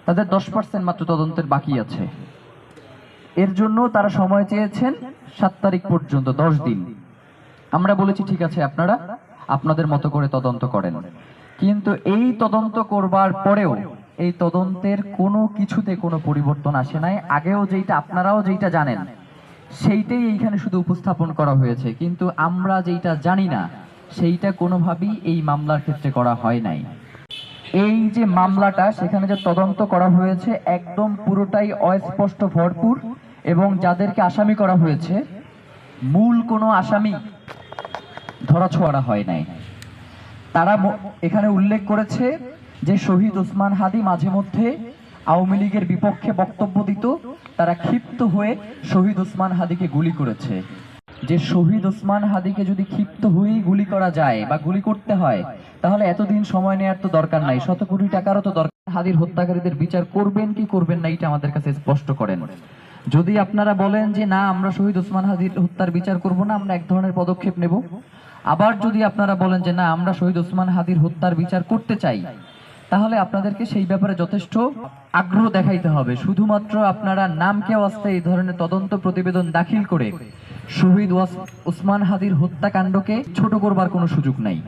তাদের 10% মাত্র তদন্তের বাকি আছে। এর জন্য তারা সময় চেয়েছেন 7 তারিখ পর্যন্ত, 10 দিন। আমরা বলেছি ঠিক আছে, আপনারা আপনাদের মতো করে তদন্ত করেন। কিন্তু এই তদন্ত করবার পরেও এই তদন্তের কোনো কিছুতে কোনো পরিবর্তন আসে নাই। আগেও যেটা আপনারাও যেটা জানেন সেইটাই এইখানে শুধু উপস্থাপন করা হয়েছে, কিন্তু আমরা যেটা জানি না সেইটা কোনোভাবেই এই মামলার ক্ষেত্রে করা হয় নাই। এই যে মামলাটা, সেখানে যে তদন্ত করা হয়েছে একদম পুরোটাই অস্পষ্ট, ভরপুর, এবং যাদেরকে আসামি করা হয়েছে মূল কোনো আসামি ধরাছোঁয়ারা হয় নাই। তারা এখানে উল্লেখ করেছে যে শহীদ ওসমান হাদি মাঝে মধ্যে আওয়ামী লীগের বিপক্ষে বক্তব্য দিত, তারা ক্ষিপ্ত হয়ে শহীদ ওসমান হাদিকে গুলি করেছে। যে শহীদ ওসমান হাদিকে যদি ক্ষিপ্ত হয়েই গুলি করা যায় বা গুলি করতে হয়, তাহলে এতদিন সময় নেওয়ার তো দরকার নাই, শত কোটি টাকারও তো দরকার। হাদির হত্যাকারীদের বিচার করবেন কি করবেন না এটা আমাদের কাছে স্পষ্ট করেন। যদি আপনারা বলেন যে না, আমরা শহীদ ওসমান হাদির হত্যার বিচার করব না, আমরা এক ধরনের পদক্ষেপ নেব। আবার যদি আপনারা বলেন যে না, আমরা শহীদ ওসমান হাদির হত্যার বিচার করতে চাই, তাহলে আপনাদেরকে সেই ব্যাপারে যথেষ্ট আগ্রহ দেখাইতে হবে। শুধুমাত্র আপনারা নামকে ওয়াস্তে এই ধরনের তদন্ত প্রতিবেদন দাখিল করে শহীদ ওসমান হাদির হত্যাকাণ্ডকে ছোট করবার কোনো সুযোগ নাই।